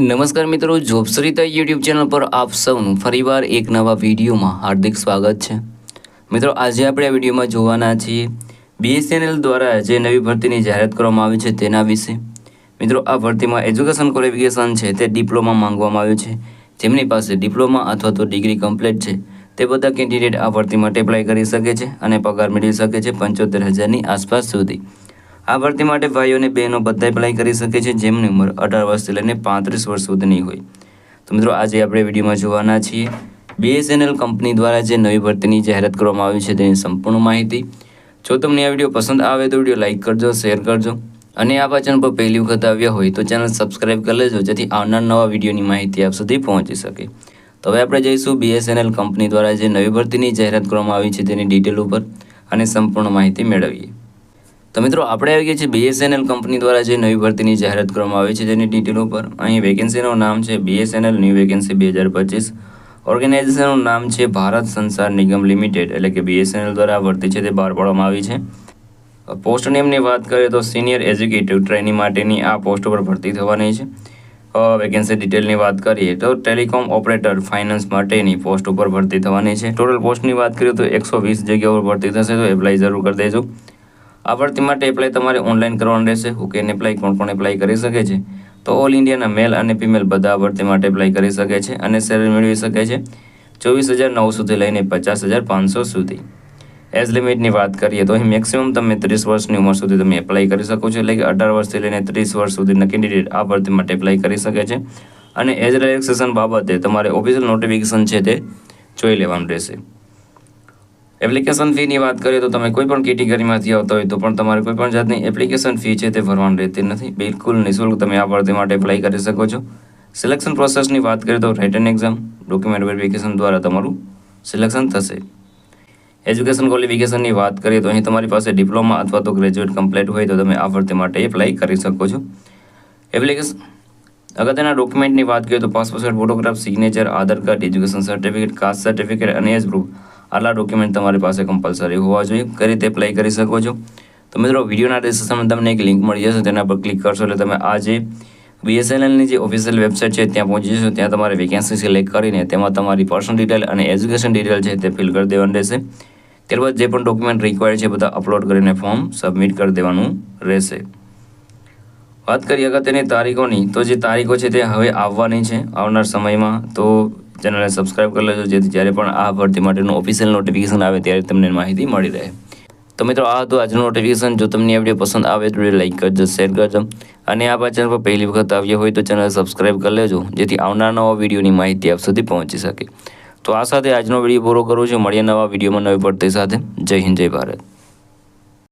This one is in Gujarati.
નમસ્કાર મિત્રો, જોબસરિતા યુટ્યુબ ચેનલ પર આપ સૌનું ફરીવાર એક નવા વિડીયોમાં હાર્દિક સ્વાગત છે। મિત્રો, આજે આપણે આ વિડીયોમાં જોવાના છીએ BSNL દ્વારા જે નવી ભરતીની જાહેરાત કરવામાં આવી છે તેના વિશે। મિત્રો, આ ભરતીમાં એજ્યુકેશન ક્વોલિફિકેશન છે તે ડિપ્લોમા માંગવામાં આવ્યું છે। જેમની પાસે ડિપ્લોમા અથવા તો ડિગ્રી કમ્પ્લીટ છે તે બધા કેન્ડિડેટ આ ભરતી માટે એપ્લાય કરી શકે છે અને પગાર મેળવી શકે છે 75,000ની આસપાસ સુધી। આ ભરતી માટે ભાઈઓ અને બહેનો બધા એપ્લાય કરી શકે છે જેમની ઉંમર 18 વર્ષથી લઈને 35 વર્ષ સુધીની હોય। તો મિત્રો, આજે આપણે વિડીયોમાં જોવાના છીએ BSNL કંપની દ્વારા જે નવી ભરતીની જાહેરાત કરવામાં આવી છે તેની સંપૂર્ણ માહિતી। જો તમને આ વિડીયો પસંદ આવે તો વિડીયો લાઇક કરજો, શેર કરજો અને આ ચેનલ પર પહેલી વખત આવ્યા હોય તો ચેનલ સબસ્ક્રાઇબ કરી લેજો જેથી આવનાર નવા વિડીયોની માહિતી આપ સુધી પહોંચી શકે। તો હવે આપણે જઈશું BSNL કંપની દ્વારા જે નવી ભરતીની જાહેરાત કરવામાં આવી છે તેની ડિટેલ ઉપર અને સંપૂર્ણ માહિતી મેળવીએ। તો મિત્રો, આપણે આવી ગયા છે BSNL કંપની દ્વારા જે નવી ભરતીની જાહેરાત કરવામાં આવી છે તેની ડિટેલ ઉપર। અહીં વેકેન્સીનું નામ છે BSNL ન્યૂ વેકેન્સી 2025। ઓર્ગેનાઇઝેશનનું નામ છે ભારત સંચાર નિગમ લિમિટેડ, એટલે કે BSNL દ્વારા આ ભરતી છે તે બહાર પાડવામાં આવી છે। પોસ્ટ નેમની વાત કરીએ તો સિનિયર એજ્યુકેટિવ ટ્રેનિંગ માટેની આ પોસ્ટ પર ભરતી થવાની છે। વેકેન્સી ડિટેલની વાત કરીએ તો ટેલિકોમ ઓપરેટર ફાઇનાન્સ માટેની પોસ્ટ ઉપર ભરતી થવાની છે। ટોટલ પોસ્ટની વાત કરીએ તો 120 જગ્યાઓ પર ભરતી થશે, તો એપ્લાય જરૂર કરી દેજો। આ ભરતી માટે એપ્લાય તમારે ઓનલાઈન કરવાનું રહેશે। હુ કેન એપ્લાય, કોણ એપ્લાય કરી શકે છે? તો ઓલ ઇન્ડિયાના મેલ અને ફિમેલ બધા આ ભરતી માટે એપ્લાય કરી શકે છે અને સેલરી મેળવી શકે છે 24,900થી લઈને 50,500 સુધી। એજ લિમિટની વાત કરીએ તો અહીં મેક્સિમમ તમે 30 વર્ષની ઉંમર સુધી તમે એપ્લાય કરી શકો છો, એટલે કે 18 વર્ષથી લઈને 30 વર્ષ સુધીના કેન્ડિડેટ આ ભરતી માટે એપ્લાય કરી શકે છે। અને એજ રિલેક્સેશન બાબતે તમારે ઓફિશિયલ નોટિફિકેશન છે તે જોઈ લેવાનું રહેશે। એપ્લિકેશન ફીની વાત કરીએ તો તમે કોઈ પણ કેટેગરીમાંથી આવતા હોય તો પણ તમારે કોઈ પણ જાતની એપ્લિકેશન ફી છે તે ભરવાની રહેતી નથી। બિલકુલ નિઃશુલ્ક તમે આ ભરતી માટે એપ્લાય કરી શકો છો। સિલેક્શન પ્રોસેસની વાત કરીએ તો રિટન એક્ઝામ, ડોક્યુમેન્ટ વેરિફિકેશન દ્વારા તમારું સિલેક્શન થશે। એજ્યુકેશન ક્વોલિફિકેશનની વાત કરીએ તો અહીં તમારી પાસે ડિપ્લોમા અથવા તો ગ્રેજ્યુએટ કમ્પ્લીટ હોય તો તમે આ ભરતી માટે એપ્લાય કરી શકો છો। એપ્લિકેશન અગત્યના ડોક્યુમેન્ટની વાત કરીએ તો passport size photograph, signature, Aadhaar card, education certificate, caste certificate અને એજ પ્રૂફ, આટલા ડોક્યુમેન્ટ તમારી પાસે કમ્પલસરી હોવા જોઈએ। કઈ રીતે એપ્લાય કરી શકો છો? તો મિત્રો, વિડીયોના ડિસ્ક્રિપ્શનમાં તમને એક લિંક મળી જશે, તેના પર ક્લિક કરશો એટલે તમે આ જે BSNLની જે ઓફિશિયલ વેબસાઇટ છે ત્યાં પહોંચી જશો। ત્યાં તમારે વેકેન્સી સિલેક્ટ કરીને તેમાં તમારી પર્સનલ ડિટેલ અને એજ્યુકેશન ડિટેલ છે તે ફિલ કરી દેવાનું રહેશે। ત્યારબાદ જે પણ ડોક્યુમેન્ટ રિક્વાયર્ડ છે બધા અપલોડ કરીને ફોર્મ સબમિટ કરી દેવાનું રહેશે। વાત કરીએ અગત્યની તારીખોની, તો જે તારીખો છે તે હવે આવવાની છે આવનાર સમયમાં, તો ચેનલને સબસ્ક્રાઇબ કરી લેજો જેથી જ્યારે પણ આ ભરતી માટેનું ઓફિશિયલ નોટિફિકેશન આવે ત્યારે તમને માહિતી મળી રહે। તો મિત્રો, આ હતું આજનું નોટિફિકેશન। જો તમને આ વિડીયો પસંદ આવે તો લાઇક કરજો, શેર કરજો અને આ ચેનલ પર પહેલી વખત આવ્યા હોય તો ચેનલ સબસ્ક્રાઇબ કરી લેજો જેથી આવનાર નવા વિડીયોની માહિતી આપ સુધી પહોંચી શકે। તો આ સાથે આજનો વિડીયો પૂરો કરું છું। મળીએ નવા વિડીયોમાં નવી ભરતી સાથે। જય હિન્દ, જય ભારત।